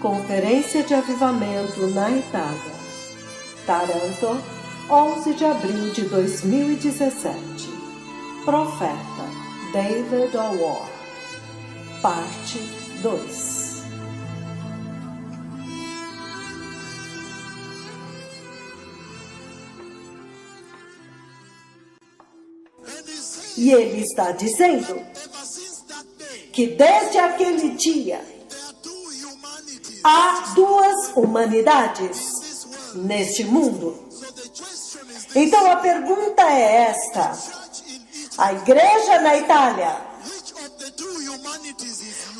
Conferência de Avivamento na Itália. Taranto, 11 de abril de 2017. Profeta David Orr. Parte 2. E ele está dizendo que desde aquele dia há duas humanidades neste mundo. Então a pergunta é esta: a igreja na Itália,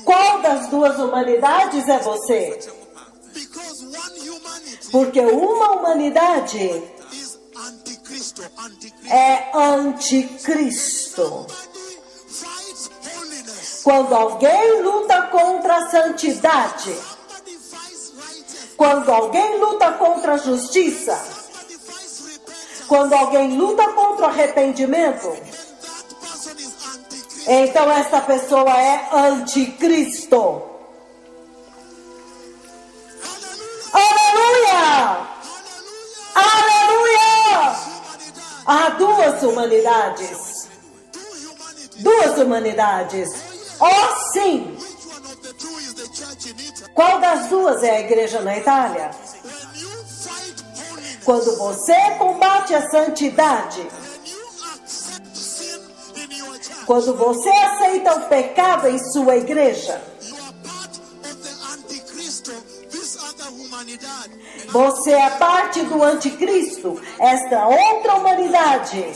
qual das duas humanidades é você? Porque uma humanidade é anticristo. Quando alguém luta contra a santidade, quando alguém luta contra a justiça, quando alguém luta contra o arrependimento, então essa pessoa é anticristo. Aleluia! Aleluia! Há duas humanidades. Duas humanidades. Oh, sim! Qual das duas é a igreja na Itália? Quando você combate a santidade, quando você aceita o pecado em sua igreja, você é parte do anticristo, esta outra humanidade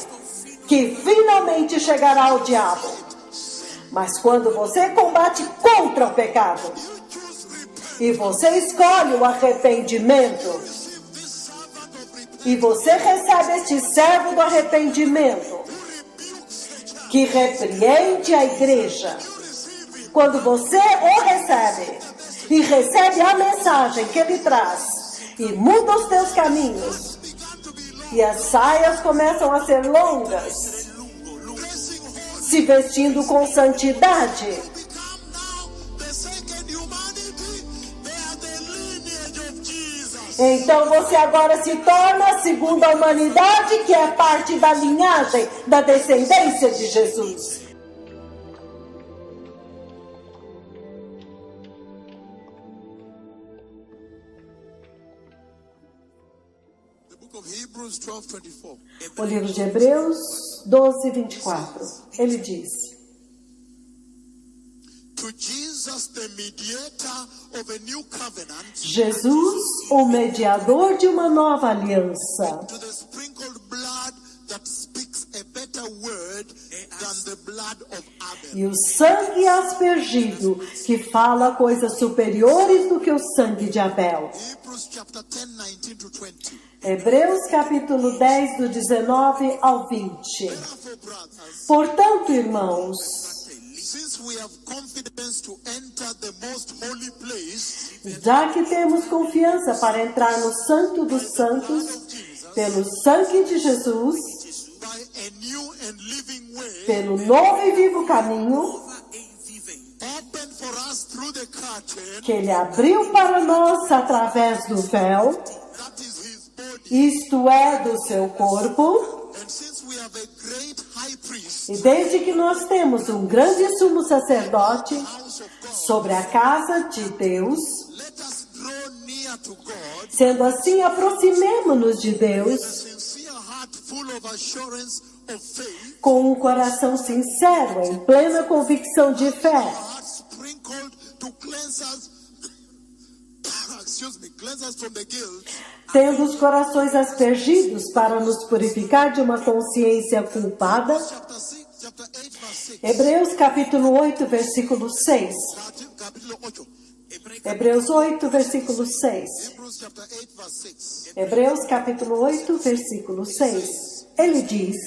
que finalmente chegará ao diabo. Mas quando você combate contra o pecado e você escolhe o arrependimento e você recebe este servo do arrependimento que repreende a igreja, quando você o recebe e recebe a mensagem que ele traz e muda os teus caminhos e as saias começam a ser longas, se vestindo com santidade, então você agora se torna a segunda humanidade, que é parte da linhagem, da descendência de Jesus. O livro de Hebreus 12, 24. Ele diz: Jesus, o mediador de uma nova aliança, e o sangue aspergido, que fala coisas superiores do que o sangue de Abel. Hebreus capítulo 10, do 19 ao 20. Portanto, irmãos, já que temos confiança para entrar no Santo dos Santos, pelo sangue de Jesus, pelo novo e vivo caminho que Ele abriu para nós através do véu, isto é, do seu corpo. E desde que nós temos um grande sumo sacerdote sobre a casa de Deus, sendo assim, aproximemo-nos de Deus com um coração sincero, em plena convicção de fé, tendo os corações aspergidos para nos purificar de uma consciência culpada. Hebreus capítulo 8, versículo 6. Hebreus 8, versículo 6. Hebreus capítulo 8, versículo 6. Ele diz: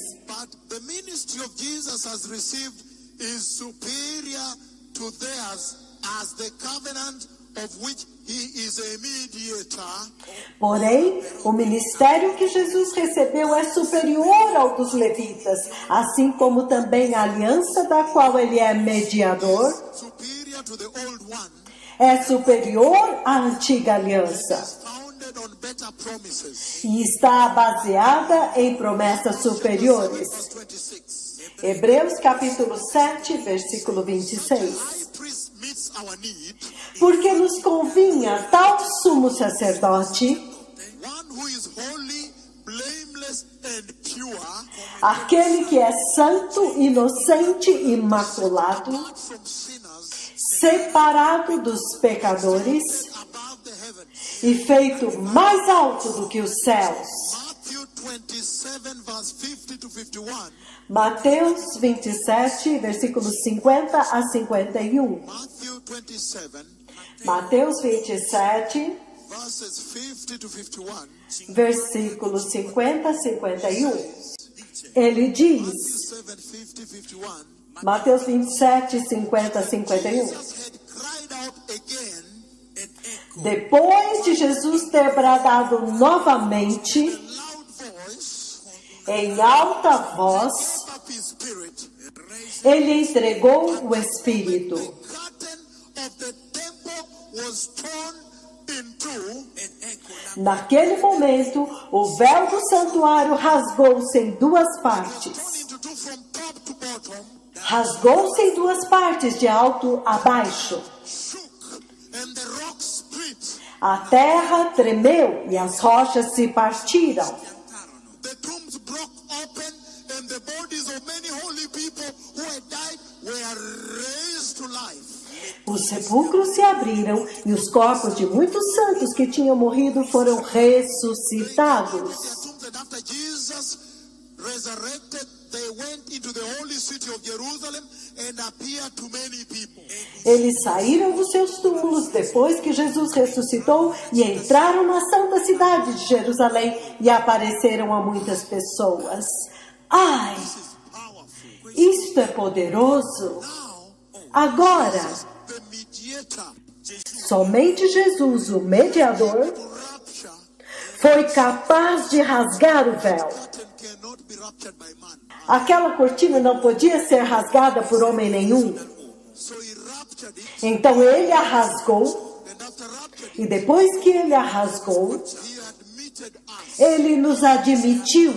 porém, o ministério que Jesus recebeu é superior ao dos levitas, assim como também a aliança da qual ele é mediador é superior à antiga aliança e está baseada em promessas superiores. Hebreus capítulo 7, versículo 26. Porque nos convinha tal sumo sacerdote, aquele que é santo, inocente, imaculado, separado dos pecadores e feito mais alto do que os céus. Mateus 27, versículos 50 a 51. Mateus 27, versículos 50 a 51. Ele diz, Mateus 27, 50 a 51. Depois de Jesus ter bradado novamente, em alta voz, ele entregou o Espírito. Naquele momento, o véu do santuário rasgou-se em duas partes. Rasgou-se em duas partes, de alto a baixo. A terra tremeu e as rochas se partiram. Os sepulcros se abriram e os corpos de muitos santos que tinham morrido foram ressuscitados. Eles saíram dos seus túmulos depois que Jesus ressuscitou e entraram na santa cidade de Jerusalém e apareceram a muitas pessoas. Ai, isto é poderoso! Agora, somente Jesus, o mediador, foi capaz de rasgar o véu. Aquela cortina não podia ser rasgada por homem nenhum. Então ele a rasgou, e depois que ele a rasgou, ele nos admitiu.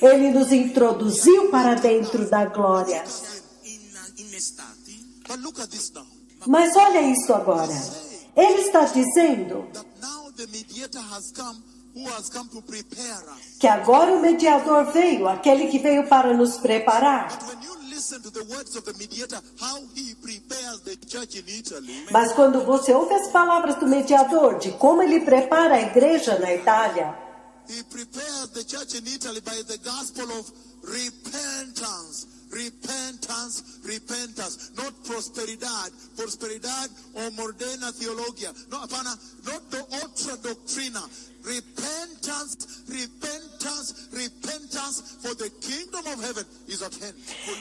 Ele nos introduziu para dentro da glória. Mas olha isso agora. Ele está dizendo que agora o mediador veio, aquele que veio para nos preparar. Mas quando você ouve as palavras do mediador, de como ele prepara a igreja na Itália, he prepared the church in Italy by the gospel of repentance. Repentance, repentance, not prosperidad, prosperidad or moderna theologia, no, apana, not the ultra doctrina. Repentance, repentance, repentance, for the kingdom of heaven is at hand.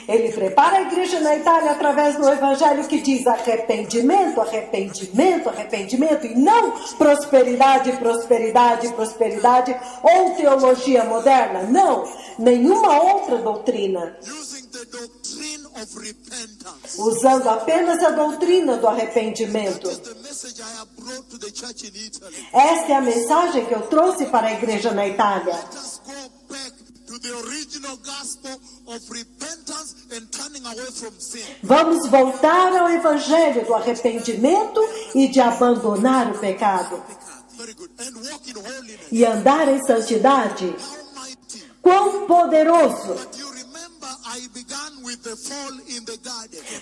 Ele prepara a igreja na Itália através do evangelho que diz arrependimento, arrependimento, arrependimento, e não prosperidade, prosperidade, prosperidade, ou teologia moderna. Não, nenhuma outra doutrina. Usando apenas a doutrina do arrependimento. Esta é a mensagem que eu trouxe para a igreja na Itália. Vamos voltar ao evangelho do arrependimento e de abandonar o pecado. E andar em santidade. Quão poderoso!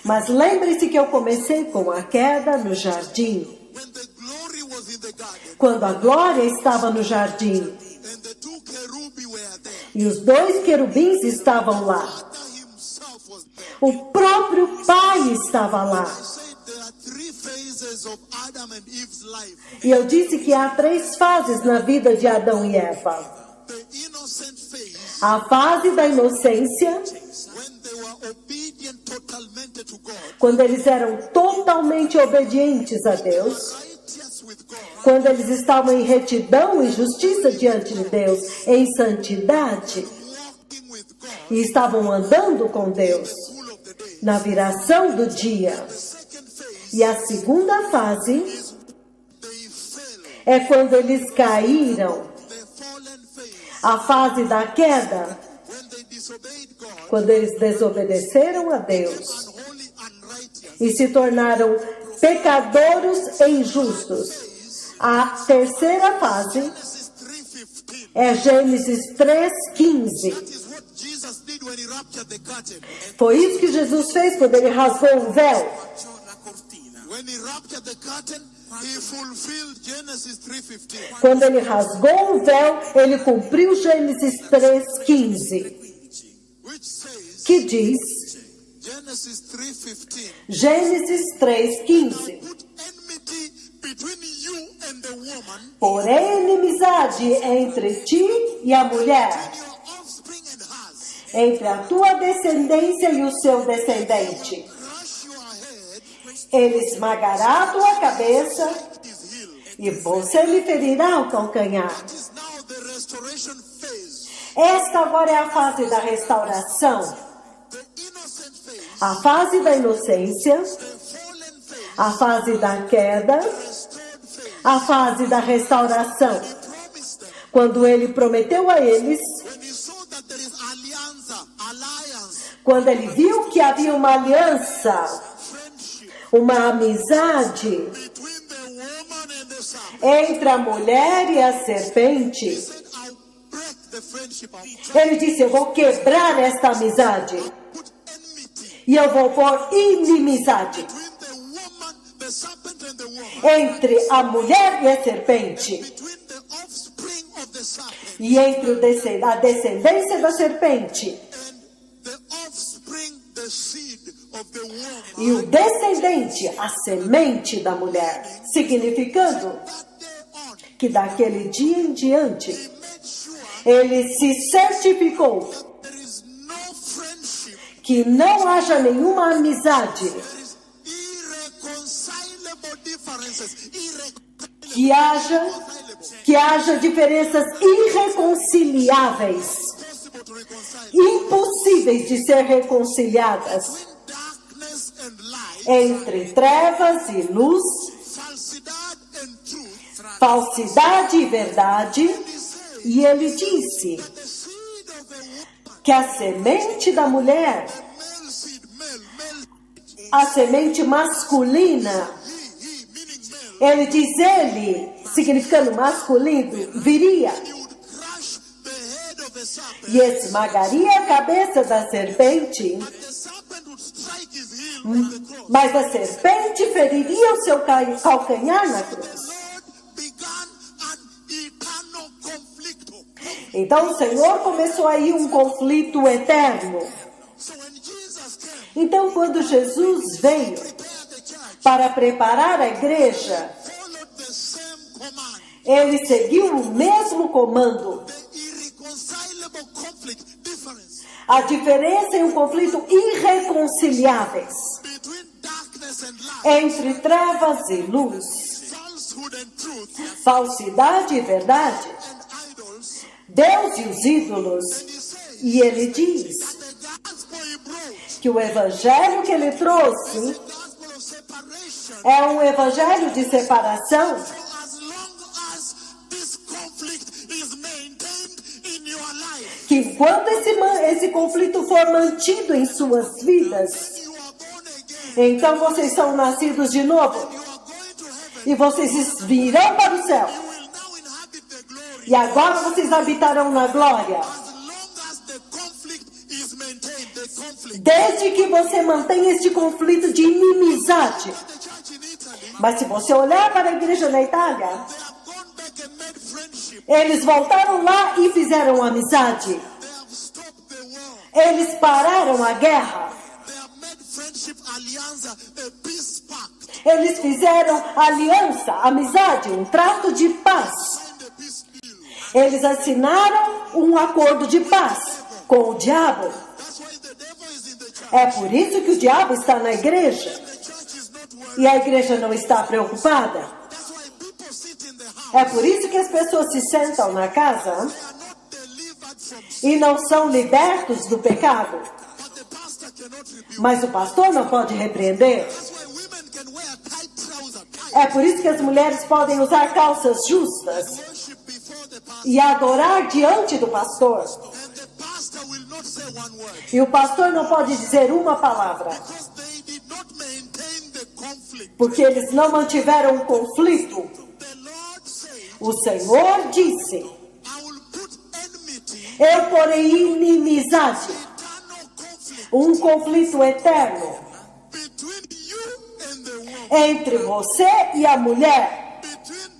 Mas lembre-se que eu comecei com a queda no jardim. Quando a glória estava no jardim. E os dois querubins estavam lá. O próprio Pai estava lá. E eu disse que há 3 fases na vida de Adão e Eva. A fase da inocência, quando eles eram totalmente obedientes a Deus, quando eles estavam em retidão e justiça diante de Deus, em santidade, e estavam andando com Deus na viração do dia. E a segunda fase is they fell. é quando eles caíram. The fallen phase. A fase da queda, When they disobeyed God. quando eles desobedeceram a Deus Unholy, unrighteous. e se tornaram pecadores e injustos. A terceira fase Genesis 3:15. é Gênesis 3:15. That is what Jesus did when he raptured the curtain. Foi isso que Jesus fez quando ele rasgou o véu. When he raptured the curtain, he fulfilled Genesis 3:15. Quando ele rasgou o véu, ele cumpriu Gênesis 3:15, Which says, que diz, Genesis 3:15. Gênesis 3:15, Put enmity between you and the woman, porém inimizade entre ti e a mulher, your offspring and hers. entre a tua descendência e o seu descendente. Crush your head, Ele esmagará a tua cabeça his heel. e você lhe ferirá o calcanhar. It is now the restoration phase. Esta agora é a fase da restauração, The innocent phase. a fase da inocência, The fallen phase. a fase da queda, Restored phase. a fase da restauração. He promised them. Quando ele prometeu a eles, When he saw that there is alliance, quando ele viu que havia uma aliança, friendship uma amizade between the woman and the serpent, entre a mulher e a serpente, he said, I'll break the friendship. I'll ele disse, eu vou quebrar esta amizade put enmity e eu vou pôr inimizade between the woman, the serpent and the woman, entre a mulher e a serpente, between the offspring of the serpent e entre a descendência da serpente and the offspring, the seed of the woman. e o descendente, a semente da mulher, significando That day on, que daquele dia em diante, he made sure ele se certificou that there is no friendship, que não haja nenhuma amizade, there is irreconcilable differences, que haja diferenças irreconciliáveis, possible to reconcile impossíveis de ser reconciliadas between darkness and light, entre trevas e luz, falsidade and truth. falsidade e verdade. E ele disse The seed of the woman, que a semente da mulher, male seed, male, a semente masculina, meaning male, ele diz ele, significando masculino, viria he would crush the head of the serpent, e esmagaria a cabeça da serpente, but the serpent would strike his heel on the cross. mas a serpente feriria o seu calcanhar na cruz. The Lord began an eternal conflict. Então o Senhor começou aí um conflito eterno. So when Jesus came, Então quando Jesus veio prepared the church, para preparar a igreja, followed the same command, ele seguiu o mesmo comando. the irreconcilable conflict difference A diferença e um conflito irreconciliáveis between darkness and light, entre trevas e luz, falsehood and truth, falsidade e verdade, and idols. Deus e os ídolos. And he says E ele diz the gospel he brought, que o evangelho que ele trouxe the gospel of separation. é um evangelho de separação. So as long as this conflict is maintained in your life, Que enquanto esse conflito for mantido em suas vidas, you are born again, então vocês são nascidos de novo you are going to heaven, e vocês virão para o céu. you will now inhabit the glory. E agora vocês habitarão na glória. As long as the conflict is maintained, the conflict. Desde que você mantenha este conflito de inimizade. The church in Italy, Mas se você olhar para a igreja na Itália, they have gone back and made friendship. eles voltaram lá e fizeram amizade. They have stopped the war. Eles pararam a guerra. They have made friendship alianza a peace pact. Eles fizeram aliança, amizade, um trato de paz. Signed a peace bill. Eles assinaram um acordo de paz com o diabo. That's why the devil is in the church. É por isso que o diabo está na igreja The church is not worried. e a igreja não está preocupada. That's why people sit in the house. É por isso que as pessoas se sentam na casa They are not delivered from sin. e não são libertos do pecado. But the pastor cannot rebuke. Mas o pastor não pode repreender. That's why women can wear É por isso que as mulheres podem usar calças justas worship before the pastor. e adorar diante do pastor. And the pastor will not say one word. E o pastor não pode dizer uma palavra, Because they did not maintain the conflict. porque eles não mantiveram um conflito. The Lord said, O Senhor disse: I will put enmity, eu porei inimizade, eternal conflict um conflito eterno between you and the woman. entre você e a mulher, Between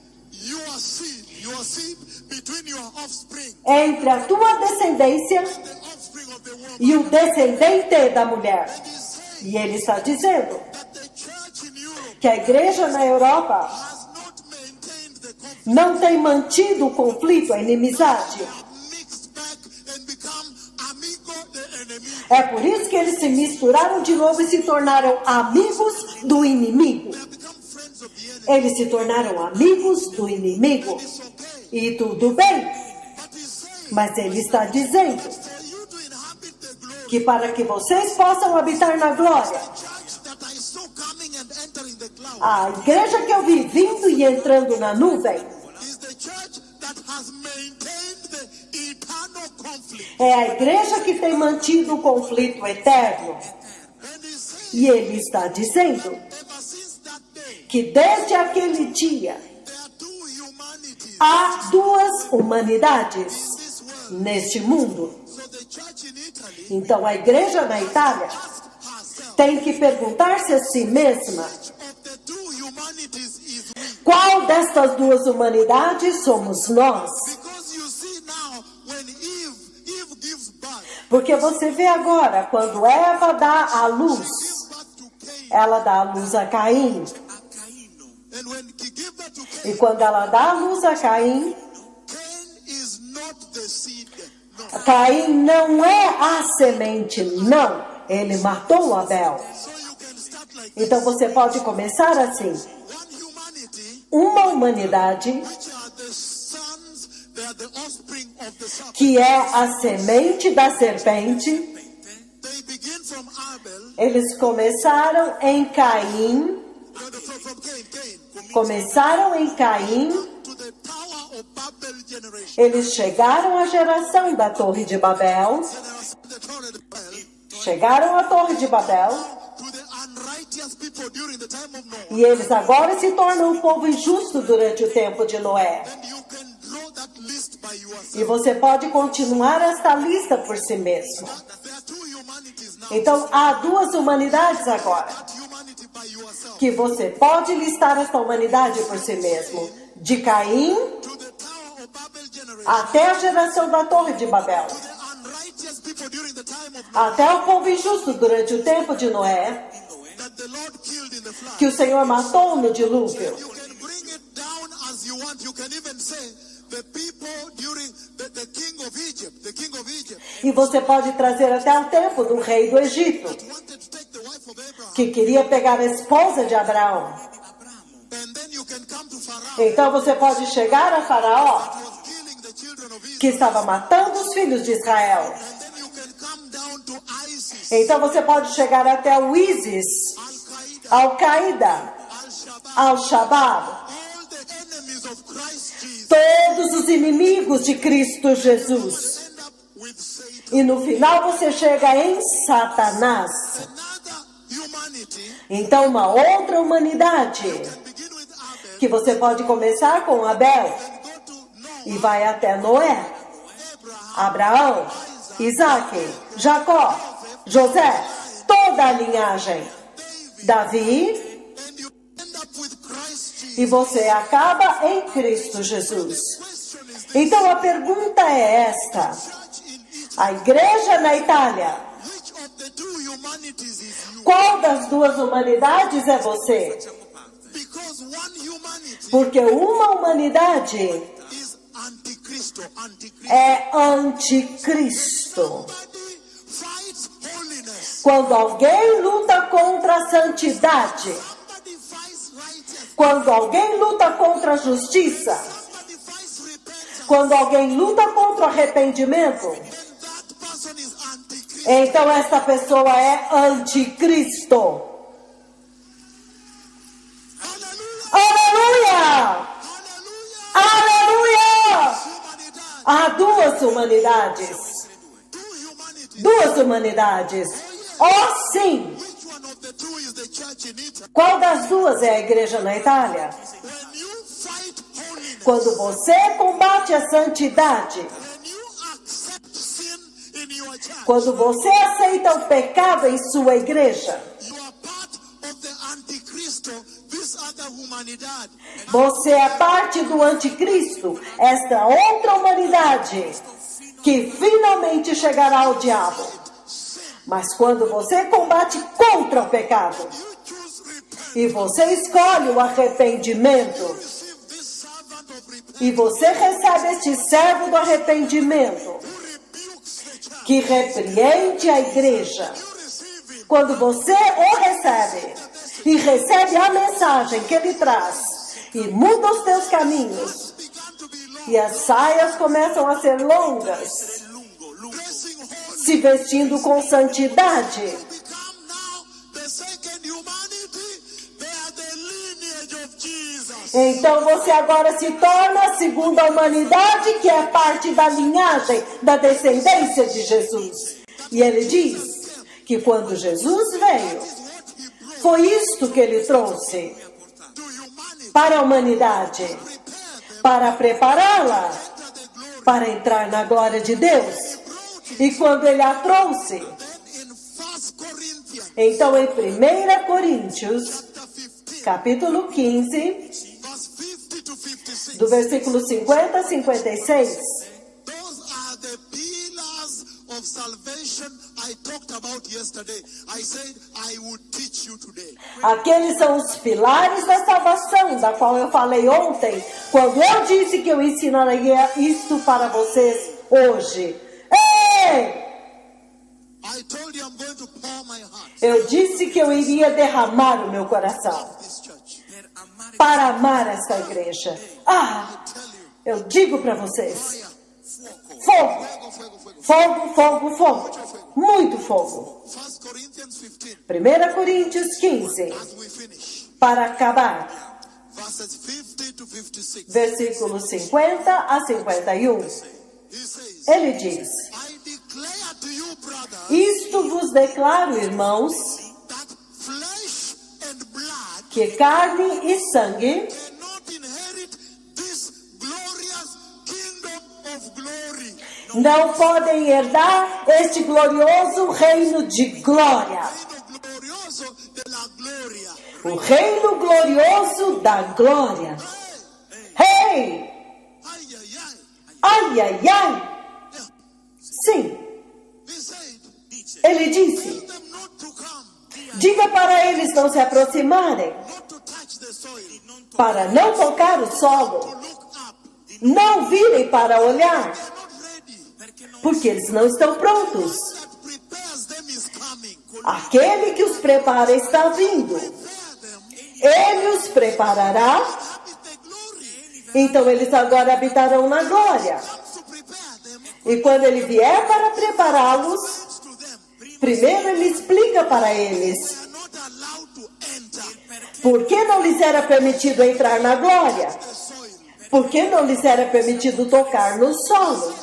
your seed, between your offspring, entre a tua descendência the offspring of the woman. e o descendente da mulher. And he said E ele está dizendo that the church in Europe que a igreja na Europa has not maintained the conflict. não tem mantido o conflito, a inimizade. They have mixed back and become amigo the enemy. É por isso que eles se misturaram de novo e se tornaram amigos do inimigo. They have become friends of the enemy. Eles se tornaram amigos do inimigo. It's okay. E tudo bem, But he's saying, mas ele está dizendo for you to inhabit the glory, que para que vocês possam habitar na glória, church that I saw coming and entering the cloud a igreja que eu vi vindo e entrando na nuvem is the church that has maintained the eternal conflict. é a igreja que tem mantido o conflito eterno. And he's saying, E ele está dizendo ever since that day, que desde aquele dia there are two humanities há duas humanidades in this world. neste mundo. So the church in Italy Então a igreja na Itália asked herself, tem que perguntar-se a si mesma: which of the two humanities is we? qual destas duas humanidades somos nós? Because you see now, when Eve gives birth, Porque você vê agora, quando Eva dá à luz, gives birth to Cain, ela dá à luz a Caim. and when he gives birth to Cain, E quando ela dá à luz a Caim, Cain is not the seed. No. Caim não é a semente, não. Ele matou Abel. So you can start like Então você pode começar assim: one humanity, uma humanidade which are the sons, they are the offspring of the serpent. que é a semente da serpente. They begin from Abel, Eles começaram em Caim, from Cain, começaram em Caim, to the Tower of Babel generation. eles chegaram à geração da Torre de Babel, Then there was the Tower of Babel, chegaram à Torre de Babel, to the unrighteous people during the time of Noah. e eles agora se tornam um povo injusto durante o tempo de Noé. And you can draw that list by yourself. E você pode continuar esta lista por si mesmo. There are two humanities now. Então, há duas humanidades agora, That humanity by yourself. que você pode listar esta humanidade por si mesmo. De Caim To the Tower of Babel generation. até a geração da Torre de Babel. To the unrighteous people during the time of Até o povo injusto durante o tempo de Noé, that the Lord killed in the flood. que o Senhor matou no dilúvio. You can bring it down as you want. You can even say the people during the king of Egypt, E você pode trazer até o tempo do rei do Egito, wanted to take the wife of Abraham. que queria pegar a esposa de Abraão. And then you can come to Pharaoh, Então você pode chegar a Faraó, that was killing the children of Israel. que estava matando os filhos de Israel. And then you can come down to ISIS, Então você pode chegar até o ISIS, Al-Qaeda, Al-Qaeda, Al-Shabaab, Al-Shabaab, all the enemies of Christ Jesus. todos os inimigos de Cristo Jesus. End up with Satan. E no final você chega em Satanás. Another humanity Então uma outra humanidade, can begin with Abel que você pode começar com Abel and go to Noah, e vai até Noé, Abraham, Abraão, Isaac, Jacó, José, toda a linhagem, Davi, and you end up with Christ Jesus. e você acaba em Cristo Jesus. Question is this: Então a pergunta é esta: church in Egypt, a igreja na Itália, which of the two humanities is you? qual das duas humanidades é você? Because one humanity Porque uma humanidade is antichristo. é anticristo. Somebody fights holiness. Quando alguém luta contra a santidade, Somebody fights righteousness. quando alguém luta contra a justiça, Somebody fights repentance. quando alguém luta contra o arrependimento, Then that person is antichrist. então essa pessoa é anticristo. Hallelujah. duas humanidades. Two humanities. Duas humanidades. Oh, sim! Which one of the two is the church in Italy? Qual das duas é a igreja na Itália? When you fight holiness, Quando você combate a santidade, when you accept sin in your church, quando você aceita o pecado em sua igreja, you are part of the antichristo, this other humanidad. você é parte do anticristo, esta outra humanidade que finalmente chegará ao diabo. Mas quando você combate contra o pecado You choose repentance. e você escolhe o arrependimento Receive this servant of repentance e você recebe este servo do arrependimento who rebukes the church. que repreende a igreja, You receive it. quando você o recebe e recebe a mensagem que ele traz e muda os teus caminhos Began to be long. e as saias começam a ser longas, Dressing holy. se vestindo com santidade, Become now the second humanity. They are the lineage of Jesus. então você agora se torna a segunda humanidade, que é parte da linhagem, da descendência de Jesus. E ele diz que quando Jesus veio, What he brought foi isto que ele trouxe to humanity. para a humanidade, para prepará-la Enter the glory. para entrar na glória de Deus. E quando ele a trouxe, Then in 1 Corinthians então em 1 Coríntios, chapter 15, capítulo 15, verse 50 to 56. do versículo 50 a 56, Those are the pillars of salvation I talked about yesterday. I said I would teach you today. aqueles são os pilares da salvação, da qual eu falei ontem, quando eu disse que eu ensinaria isto para vocês hoje. Ei! I told you I'm going to pour my heart Eu disse que eu iria derramar o meu coração this church. para amar esta igreja. Ah, Tell you. eu digo para vocês, Fogo. fogo, fogo, fogo, fogo, muito fogo. 1 Corinthians 15. 1 Coríntios 15, As we finish. para acabar, Verses 50 to 56. versículos 50 a 51. He says, Ele diz: I declare to you, brothers, isto vos declaro, irmãos, that flesh and blood que carne e sangue cannot inherit this glorious kingdom of glory. não podem herdar este glorioso reino de glória. Reino glorioso de la gloria. O reino glorioso da glória. Hey! Ay, ay, ay. Ai, ai, ai! Sim, He said, ele disse: tell them not to come, diga para eles não se aproximarem, not to touch the soil, para não tocar o to solo, look up. não virem para olhar, They are not ready. porque eles não estão prontos. That prepares them is coming. Aquele que os prepara está vindo. Prepare them. Ele os preparará, Habit the glory. então eles agora habitarão na glória. Comes to prepare them. E quando ele vier para prepará-los, Comes to them. primeiro ele explica para eles They are not allowed to enter por que não lhes era permitido entrar na glória, the soil. por que não lhes era permitido tocar no solo.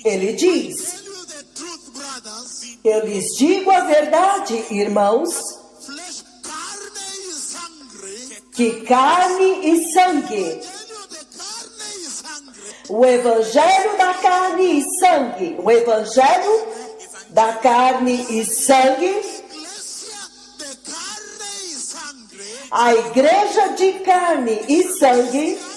Ele diz: Tell you the truth, brothers. eu lhes digo a verdade, irmãos, Flesh, carne y sangre. que carne e sangue, Tell you the carne y sangre. o evangelho da carne e sangue, o evangelho da carne e sangue, Iglesia de carne y sangre. a igreja de carne e sangue, Cristianos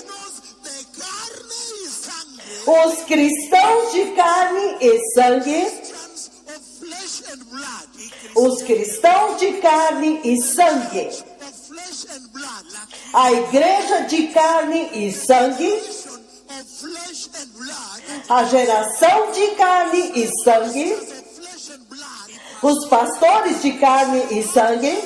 de carne y sangre. os cristãos de carne e sangue, Christians of flesh and blood. os cristãos de carne e sangue, Of flesh and blood. a igreja de carne e sangue, Of flesh and blood. a geração de carne e sangue, Of flesh and blood. os pastores de carne e sangue,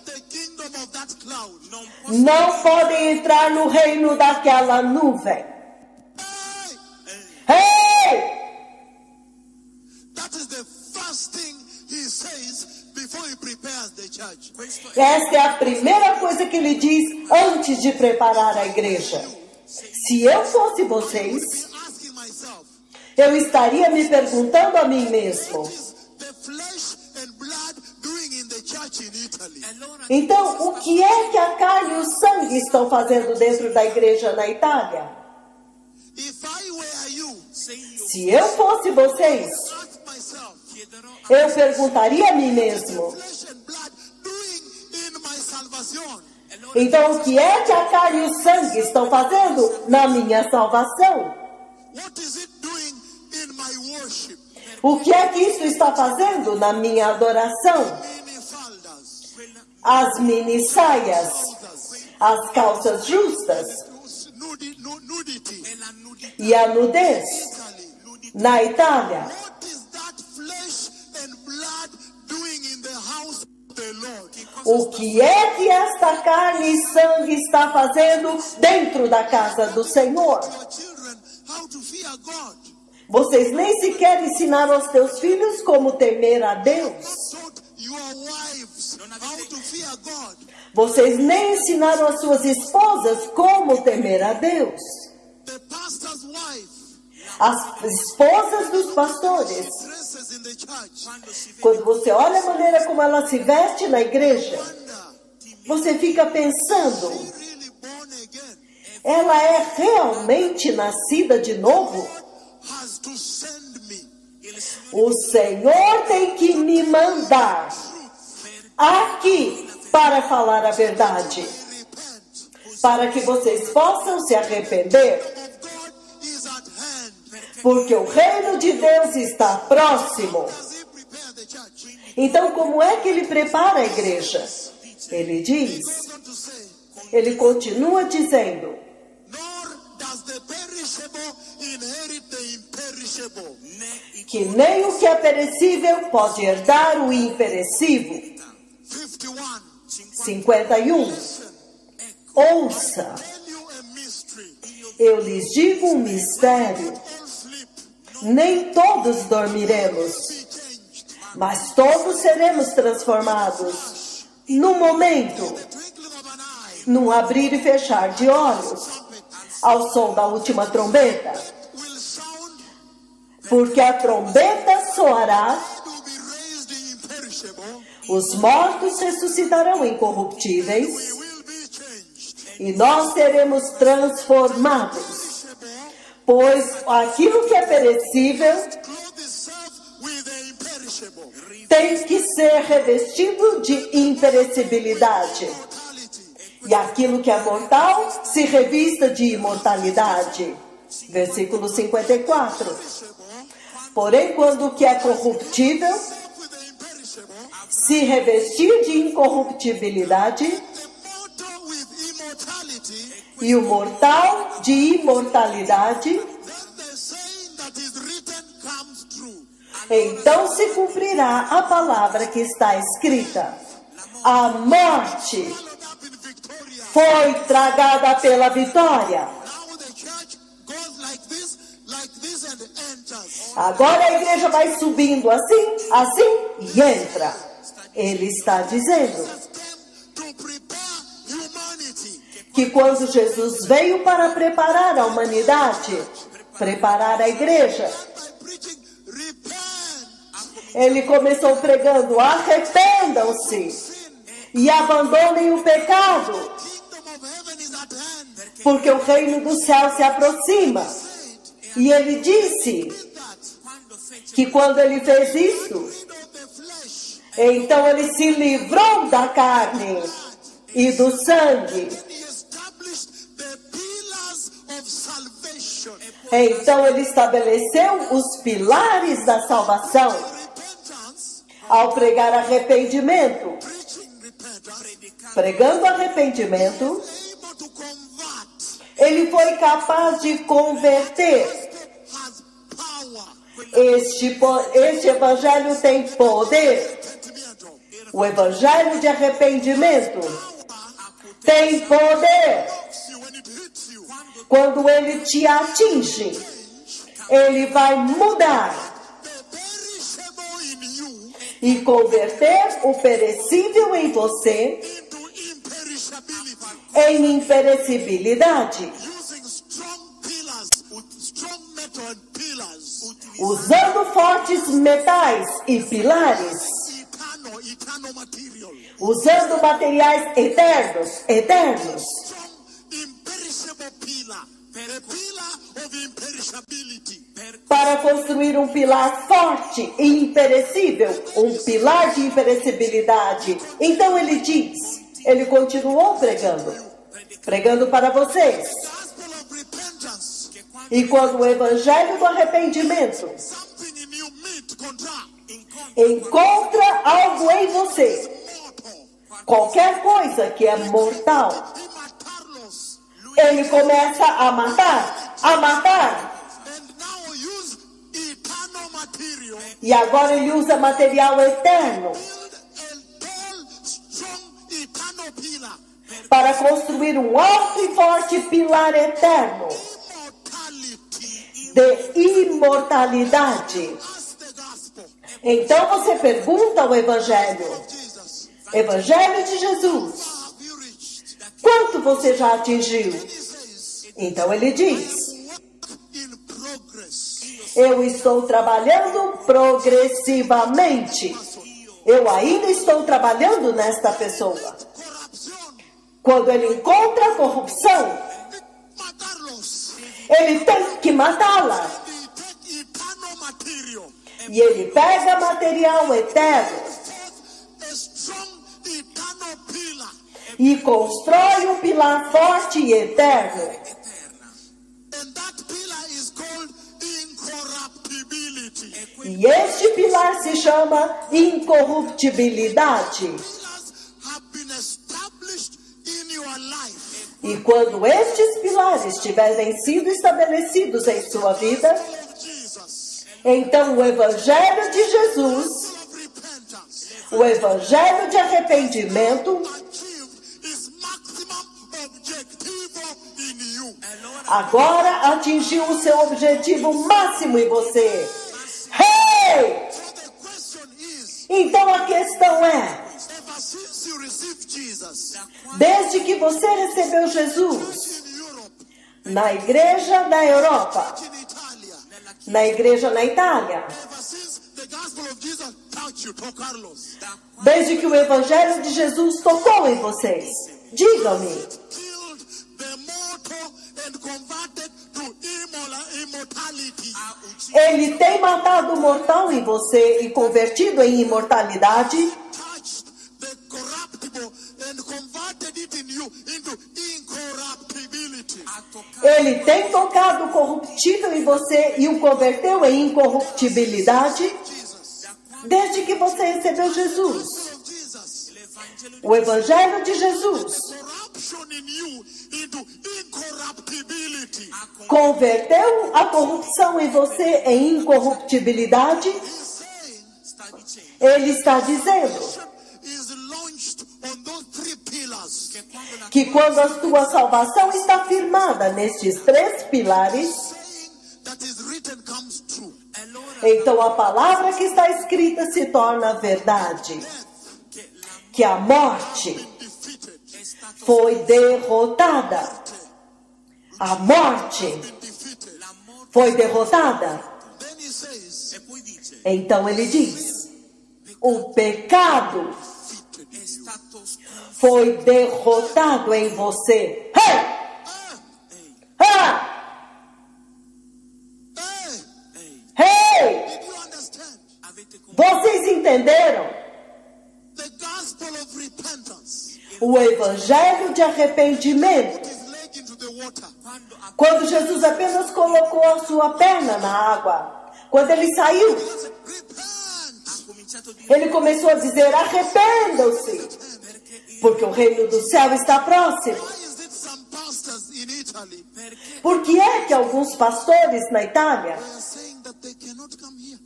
The kingdom of that cloud. não podem entrar no reino daquela nuvem. Hey! Hey! That is the first thing he says before he prepares the church. Esta é a primeira coisa que ele diz antes de preparar a igreja. Se eu fosse vocês, Asking myself, eu estaria me perguntando a mim mesmo. The flesh and blood doing in the church in Italy. Então, o que é que a carne e o sangue estão fazendo dentro da igreja na Itália? If I were you, Se eu fosse vocês, ask myself, eu perguntaria a mim mesmo. flesh and blood doing in my salvation. Então, o que é que a carne e o sangue estão fazendo na minha salvação? What is it doing in my worship? O que é que isso está fazendo na minha adoração? Minifaldas, As mini saias, as calças justas nudity. e a nudez na Itália. What is that flesh and blood doing in the house of the Lord? O que é que esta carne e sangue está fazendo dentro da casa do Senhor? Your children how to fear God. Vocês nem sequer ensinaram aos teus filhos como temer a Deus. Taught your wives how to fear God. Vocês nem ensinaram às suas esposas como temer a Deus. The pastor's wife As esposas dos pastores. dresses in the church. Quando você olha a maneira como ela se veste na igreja, Wonder, você fica pensando, really born again. ela é realmente nascida de novo? Has to send me. O Senhor tem que me mandar aqui para falar a verdade, Repent. para que vocês possam se arrepender, Of God is at hand. porque o reino de Deus está próximo. Does he prepare the church? Então, como é que ele prepara a igreja? Ele diz, Goes on to say, ele continua dizendo, nor does the perishable inherit the imperishable. que nem o que é perecível pode herdar o imperecível. 51. 51. Ouça, Tell you a mystery. eu lhes digo um mistério. All sleep, Nem todos dormiremos, be changed. mas todos seremos transformados. No momento, Twinkling of an eye, num abrir e fechar de olhos, ao som da última trombeta. will sound, Porque a trombeta soará, will be raised imperishable. os mortos ressuscitarão incorruptíveis, We will be changed. e nós seremos transformados. Perishable, Pois aquilo que é perecível clothe itself with the imperishable. tem que ser revestido de imperecibilidade. Mortality, E aquilo que é mortal se revista de imortalidade. Versículo 54. Porém, quando o que é corruptível with the imperishable, se revestir de incorruptibilidade, the mortal with immortality, e o mortal de imortalidade, then the saying that is written comes true. então se cumprirá a palavra que está escrita. A morte Followed up in victoria. foi tragada pela vitória. Now the church goes like this and enters. Agora a igreja vai subindo assim, assim e entra. Ele está dizendo To prepare humanity. que quando Jesus veio para preparar a humanidade, preparar a igreja, By preaching, repent. ele começou pregando: arrependam-se e abandonem o pecado, Kingdom of heaven is at hand. porque o reino do céu se aproxima. E ele disse That que quando ele fez isso, rid of the flesh, então ele se livrou da carne e do sangue. he established the pillars of salvation. Então ele estabeleceu os pilares da salvação Repentance, ao pregar arrependimento. preaching repentance, Pregando arrependimento, able to convert. ele foi capaz de converter. Has power. Este evangelho tem poder. Arrepentimiento. O evangelho de arrependimento tem poder. See, when it hits you, Quando ele te atinge, ele vai mudar the perishable in you e converter o perecível em você into imperishability. em imperecibilidade, Using strong pillars, with strong metal and pillars. usando fortes metais e pilares, eternal material. usando materiais eternos, Strong, imperishable pillar. A pillar of imperishability. para construir um pilar forte e imperecível, um pilar de imperecibilidade. Então ele continuou pregando para vocês. Gospel of repentance. E quando o evangelho do arrependimento Something in you meet, encontra algo em você, mortal. qualquer coisa que é mortal, He matarlos. ele começa a matar, And now use eternal material. e agora ele usa material eterno Build a tall, strong, eternal pillar. para construir um alto e forte pilar eterno Immortality. de imortalidade. That's the gospel. Então você pergunta ao evangelho, Jesus. evangelho de Jesus, Have you reached? quanto você já atingiu? He says, Então ele diz, work in progress. eu estou trabalhando progressivamente. Eu ainda estou trabalhando nesta pessoa. Corruption. Quando ele encontra a corrupção, Matarlos. ele tem que matá-la. He take eternal material. E ele pega material eterno A strong, eternal pillar. e constrói um pilar forte e eterno. And that pillar is called incorruptibility. E este pilar se chama incorruptibilidade. Pillars have been established in your life. E quando estes pilares tiverem sido estabelecidos em sua vida, Of Jesus. então o Evangelho de Jesus, Of repentance. o Evangelho de arrependimento, Achieved is maximum objectivo in you. agora atingiu o seu objetivo máximo em você. Hey! So the question is, Então a questão é, ever since you received Jesus desde que você recebeu Jesus in Europe, na igreja da Europa, in Italia, na igreja na Itália, ever since the gospel of Jesus touched you, to Carlos, desde que o Evangelho de Jesus tocou em vocês, digam-me, killed the mortal and converted to immortality. ele tem matado o mortal em você e convertido em imortalidade? Touched the corruptible and converted it in you into incorruptibility. Ele tem tocado o corruptível em você e o converteu em incorruptibilidade? Jesus. Desde que você recebeu Jesus, Of Jesus. o Evangelho de Jesus Corruption in you into incorruptibility. converteu a corrupção em você em incorruptibilidade? He's saying Ele está dizendo is launched on those three pillars. que quando a sua salvação está firmada nestes três pilares, Saying that is written comes true. então a palavra que está escrita se torna verdade. Que a morte Defeated. foi derrotada. A morte Defeated. foi derrotada. Then he says, Então ele diz, o pecado foi derrotado em você. Hey! Ah! hey, Hey! did you understand? Vocês entenderam? The gospel of repentance O evangelho de arrependimento. is laid into the water. Quando Jesus apenas colocou a sua perna na água, quando ele saiu, Repent. ele começou a dizer, arrependam-se, porque o reino do céu está próximo. Why is it some pastors in Italy Por que é que alguns pastores na Itália are saying that they cannot come here?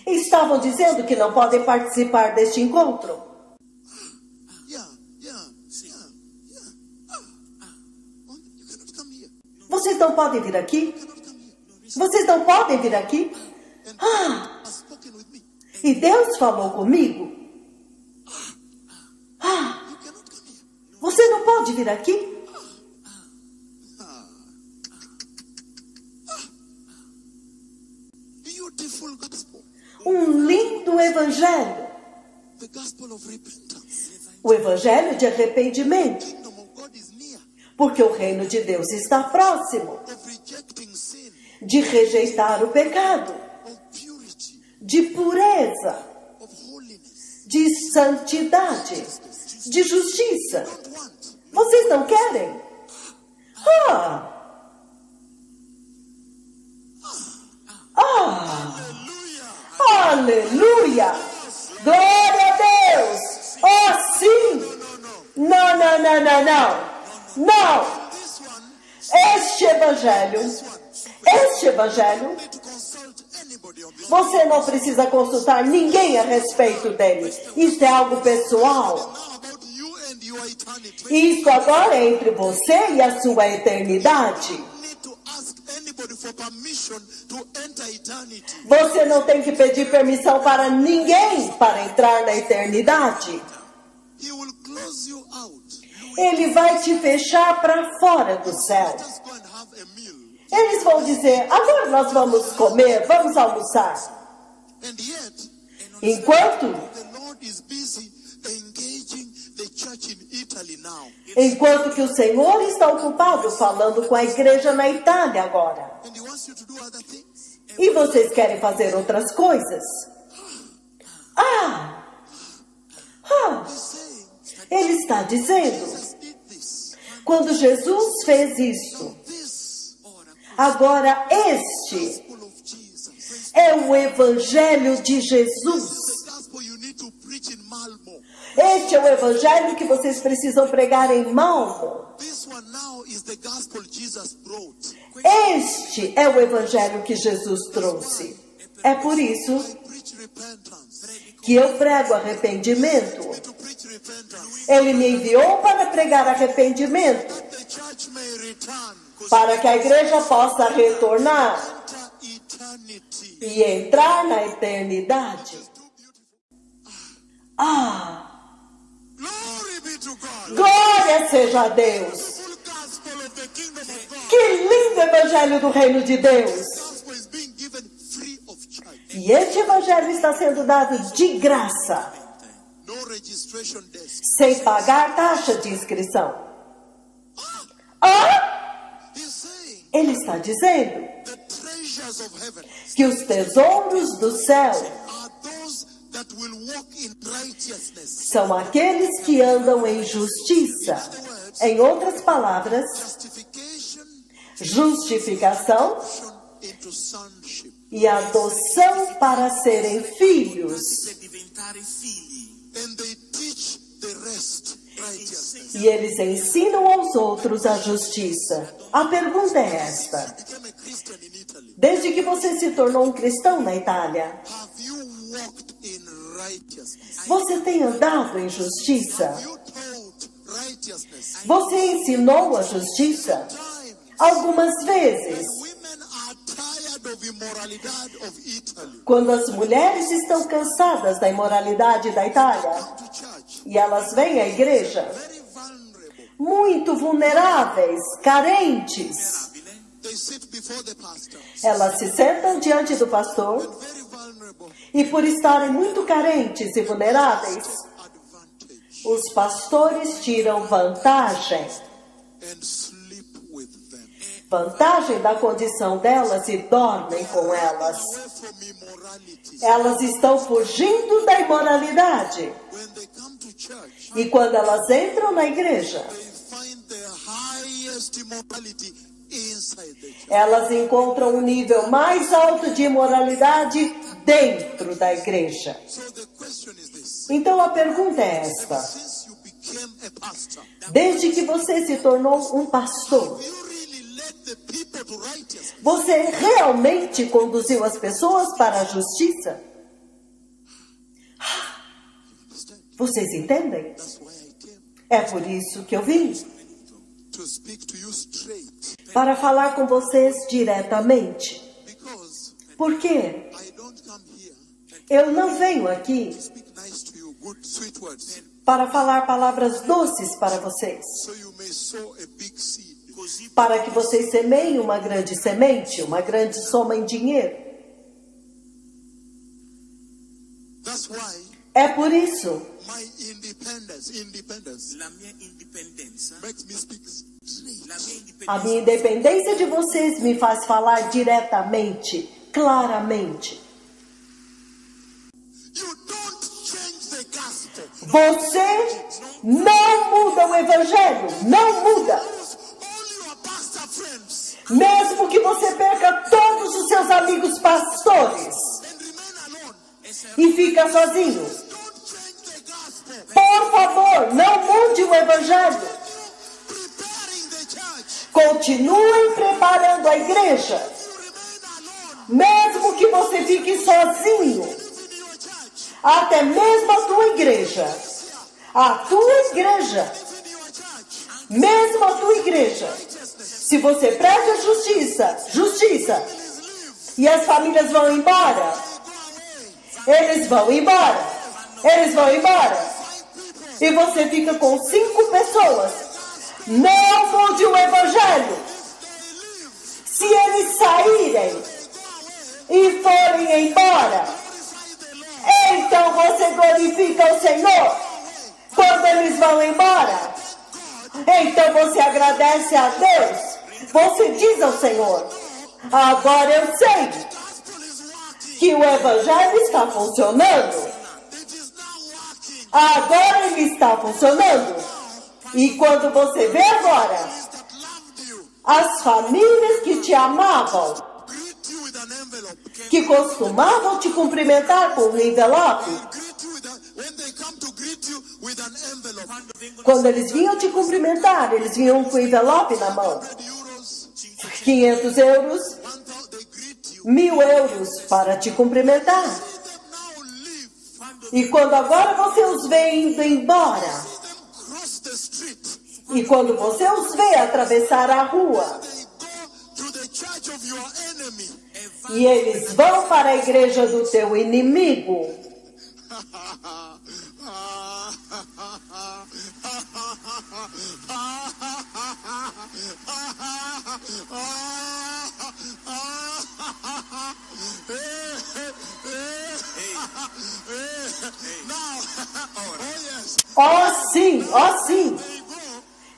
estavam dizendo que não podem participar deste encontro? Yeah. You cannot come here. Vocês não podem vir aqui? Vocês não podem vir aqui? Ah, Has spoken with me. e Deus falou comigo? Ah, You cannot come here. você não pode vir aqui? Do you evangelho, the gospel of repentance. o evangelho de arrependimento, The kingdom of God is near, porque o reino de Deus está próximo, of rejecting sin, de rejeitar o pecado, of purity, de pureza, of holiness. de santidade, de justiça. Don't want. Vocês não querem? Ah! Ah! Hallelujah. Aleluia! Glória a Deus! Oh, sim! Não, não, não, não, não! Não! This one, Este evangelho, you need to consult anybody on this. você não precisa consultar ninguém a respeito dele. Isso é algo pessoal. Now about you and your eternity. Isso agora é entre você e a sua eternidade. You need to ask anybody for permission to enter eternity. Você não tem que pedir permissão para ninguém para entrar na eternidade. He will close you out. Ele vai te fechar para fora do céu. Just go and have a meal. Eles vão dizer, agora nós vamos comer, vamos almoçar. And yet, Enquanto the Lord is busy engaging the church in Italy now. que o Senhor está ocupado falando com a igreja na Itália agora. And He wants you to do other things. E vocês querem fazer outras coisas? Ah! He's saying, Ele está dizendo, Jesus did this. quando Jesus fez isso, This agora este gospel of Jesus. é o evangelho de Jesus. The gospel you need to preach in Malmo. Este é o evangelho que vocês precisam pregar em Malmo. This one now is the gospel Jesus brought. Este é o evangelho que Jesus trouxe. É por isso I preach repentance. que eu prego arrependimento. To preach repentance. Ele me enviou para pregar arrependimento, The church may return. para que a igreja possa retornar Enter eternity. e entrar na eternidade. Ah! Glory be to God. Glória seja a Deus! Full gospel of the kingdom of God. Que lindo evangelho do reino de Deus! Gospel is being given free of charge. E este evangelho está sendo dado de graça, No registration desk. sem pagar taxa de inscrição. Ah! He's saying Ele está dizendo the treasures of heaven que os tesouros do céu are those that will walk in righteousness. são aqueles que andam em justiça. Em outras palavras, Justification justificação into sonship. e adoção para serem filhos. And they teach the rest righteousness. E eles ensinam aos outros a justiça. A pergunta é esta: Became a Christian in Italy. desde que você se tornou um cristão na Itália, Have you walked in righteousness? você tem andado em justiça? You taught righteousness. Você ensinou a justiça? Time Algumas vezes, women are tired of immorality of Italy. quando as mulheres estão cansadas da imoralidade da Itália To church, e elas vêm à igreja, very vulnerable. muito vulneráveis, carentes, They sit before the pastor. elas se sentam diante do pastor Very vulnerable. e, por estarem muito carentes e vulneráveis, Advantage. os pastores tiram vantagem. And sleep with them. Vantagem da condição delas e dormem com elas. Away from immorality. Elas estão fugindo da imoralidade. When they come to church, E quando elas entram na igreja, they find the highest immorality inside the church. elas encontram um nível mais alto de imoralidade dentro da igreja. So the question is this. Então a pergunta é esta: Since you became a pastor, desde que você se tornou um pastor, you really led the people to righteousness. você realmente conduziu as pessoas para a justiça? Understand? Vocês entendem? That's why I came. É por isso que eu vim, To speak to you straight. para falar com vocês diretamente. Because Por quê? I don't come here Eu não venho aqui to speak nice to you, good, sweet words, para falar palavras doces para vocês, so you may sow a big seed. para que vocês semeiem uma grande semente, uma grande soma em dinheiro. That's That's why É por isso my independence La mia indipendenza, makes me speak straight. la mia a indipendenza minha independência de vocês me faz falar diretamente, claramente. You don't change the gospel. Você não muda o evangelho, não muda. Lose all your pastor friends Mesmo que você perca todos os seus amigos pastores and remain alone. e fica sozinho. Don't change the gospel. Por favor, não mude o evangelho. Preparing the church. Continuem preparando a igreja. You remain alone. Mesmo que você fique sozinho, Live in your church. até mesmo a tua igreja. A tua igreja, Live in your church. mesmo a tua igreja. Se você prega justiça, e as famílias vão embora, eles vão embora. E você fica com 5 pessoas. Não mude o evangelho. Se eles saírem e forem embora, então você glorifica o Senhor. Quando eles vão embora, então você agradece a Deus. Você diz ao Senhor: agora eu sei que o evangelho está funcionando. Agora ele está funcionando. E quando você vê agora, as famílias que te amavam, Greet you with an envelope. que costumavam te cumprimentar com um envelope, Greet you with when they come to greet you with an envelope. quando eles vinham te cumprimentar, eles vinham com o envelope na mão. 500 euros, 1,000 they greet you. 1.000 euros para te cumprimentar. Let them now leave. E quando agora você os vê indo embora, Let them cross the street. e quando você os vê atravessar a rua, They go to the church of your enemy. e eles vão para a igreja do teu inimigo, ó sim,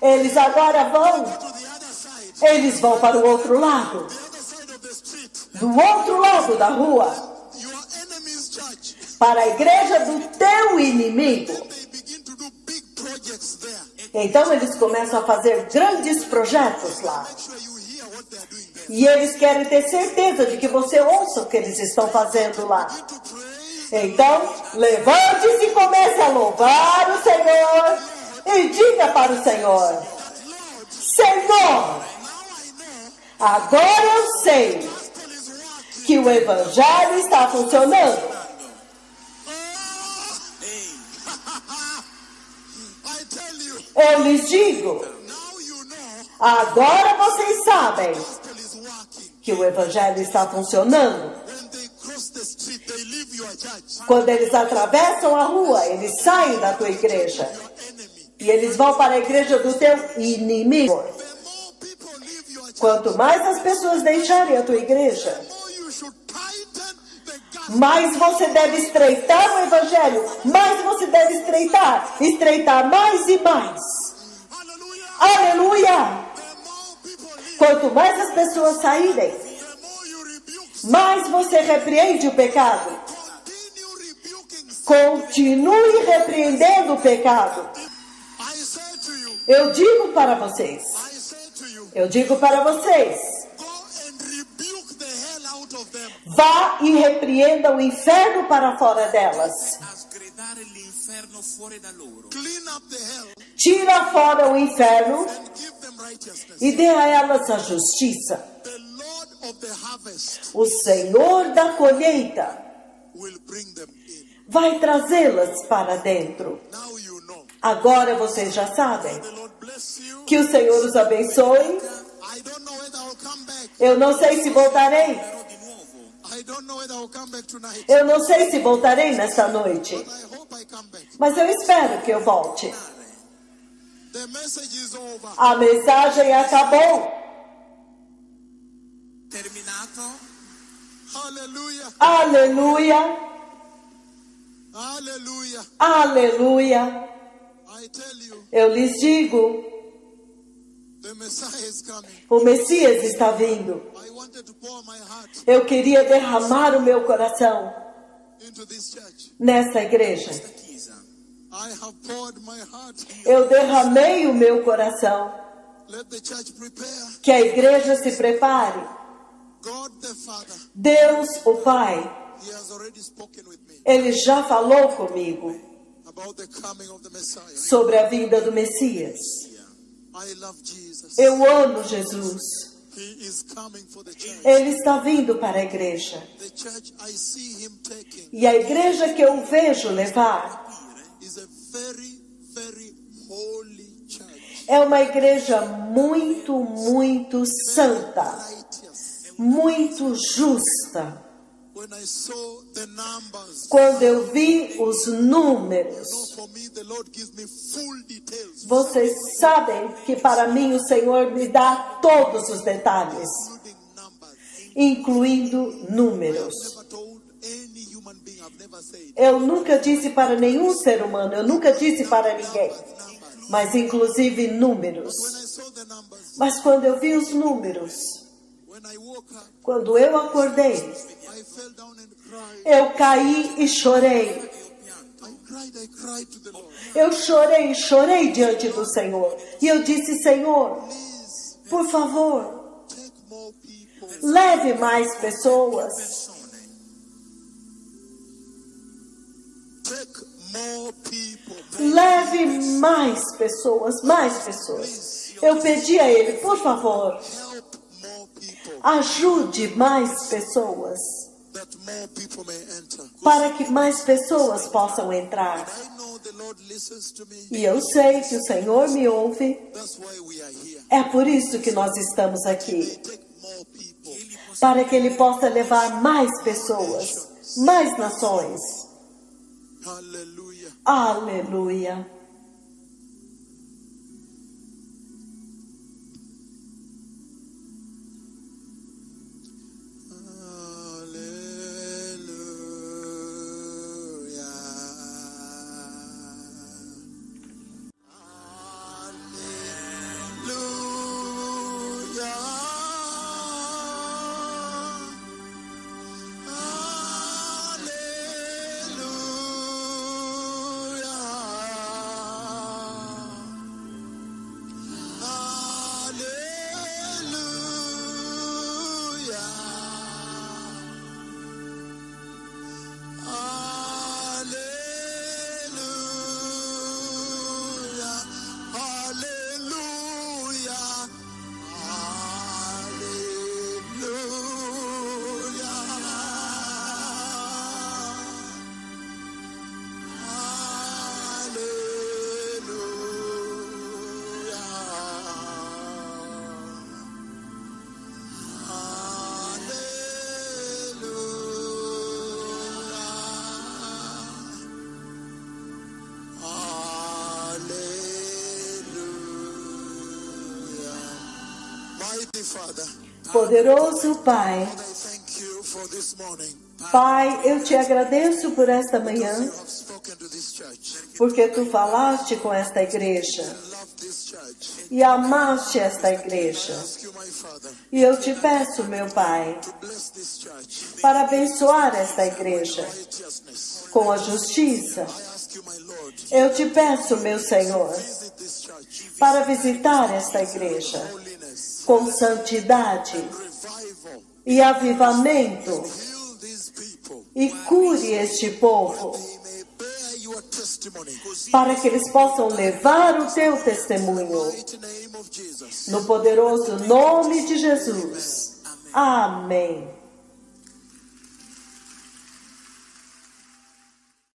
eles agora vão, To the other side. eles vão para o outro lado, The other side of the street. do outro lado da rua, Your enemy's church. para a igreja do teu inimigo. They begin to do big projects there. Então eles começam a fazer grandes projetos lá. Make sure you hear what they are doing there. E eles querem ter certeza de que você ouça o que eles estão fazendo lá. To pray. Então, levante-se e comece a louvar o Senhor e diga para o Senhor: Senhor, Now I know agora eu sei gospel is working. que o Evangelho está funcionando. I tell you, Eu lhes digo, now you know agora vocês sabem gospel is working. que o Evangelho está funcionando. When they cross the street, they leave your church. Quando eles atravessam a rua, eles saem da tua igreja. Your enemy. E eles vão para a igreja do teu inimigo. The more people leave your church, Quanto mais as pessoas deixarem a tua igreja, the more you should tighten the gospel. mais você deve estreitar o evangelho, mais você deve estreitar mais e mais. Hallelujah. Aleluia! The more people leave, Quanto mais as pessoas saírem, the more you rebuke. mais você repreende o pecado. Continue rebuking. Continue repreendendo o pecado. I say to you, Eu digo para vocês, I say to you, eu digo para vocês, go and rebuke the hell out of them. vá e repreenda o inferno para fora delas. a sgridare l'inferno fuori da loro. Clean up the hell Tira fora o inferno and give them righteousness. e dê a elas a justiça. The Lord of the harvest O Senhor da colheita will bring them in. vai trazê-las para dentro. Now you know. Agora vocês já sabem. The Lord bless you. Que o Senhor os abençoe. I don't know whether I'll come back. Eu não sei se voltarei. Però di nuovo, I don't know whether I'll come back tonight. Eu não sei se voltarei nesta noite. But I hope I come back. Mas eu espero que eu volte. The message is over. A mensagem acabou. terminato, Hallelujah. Aleluia. Hallelujah. Aleluia! I tell you, Eu lhes digo, the Messiah is coming. o Messias está vindo. I wanted to pour my heart Eu queria derramar o meu coração into this church. nessa igreja. Questa chiesa. I have poured my heart. Eu derramei o meu coração. Let the church prepare. Que a igreja se prepare. God the Father, Deus, o Pai, He has already spoken with me Ele já falou comigo about the coming of the Messiah. sobre a vinda do Messias. I love Jesus. Eu amo Jesus. He is coming for the church. Ele está vindo para a igreja. The church I see Him taking E a igreja que eu vejo levar is a very, very holy church. é uma igreja muito, muito santa, Righteous. muito justa. When I saw the numbers, Quando eu vi os números, for me, the Lord gives me full details, vocês sabem que para mim o Senhor me dá todos os detalhes, including numbers. incluindo números. Never told any human being, I've never said. Eu nunca disse para nenhum ser humano, eu nunca disse para ninguém, mas inclusive números. When I saw the numbers, Mas quando eu vi os números, when I woke up, quando eu acordei, I fell down and cried. eu caí e chorei. I cried to the Lord. Eu chorei, chorei diante do Senhor. E eu disse, Senhor, Please por favor, take more people. leve mais pessoas. Take more people. Leve mais pessoas, mais pessoas. Eu pedi a Ele, por favor, Help more people ajude mais pessoas, that more people may enter. para que mais pessoas possam entrar. I know the Lord listens to me. E eu sei que o Senhor me ouve. That's why we are here. É por isso que nós estamos aqui, Take more people. para que Ele possa levar mais pessoas, mais nações. Hallelujah. Aleluia. Mighty Father, Poderoso Pai, I thank you for this morning. Pai, eu te agradeço por esta manhã, You have spoken to this church. porque tu falaste com esta igreja Love this church. e amaste esta igreja. Ask you, my Father, E eu te peço, meu Pai, to bless this church. para abençoar esta igreja Righteousness. com a justiça. I ask you, my Lord, Eu te peço, meu Senhor, visit this church. para visitar esta igreja Holiness, com santidade revival. e avivamento Heal these people. e cure este povo, They may bear your testimony. para que eles possam levar o teu testemunho. Mighty name of Jesus. No poderoso nome de Jesus. Amém.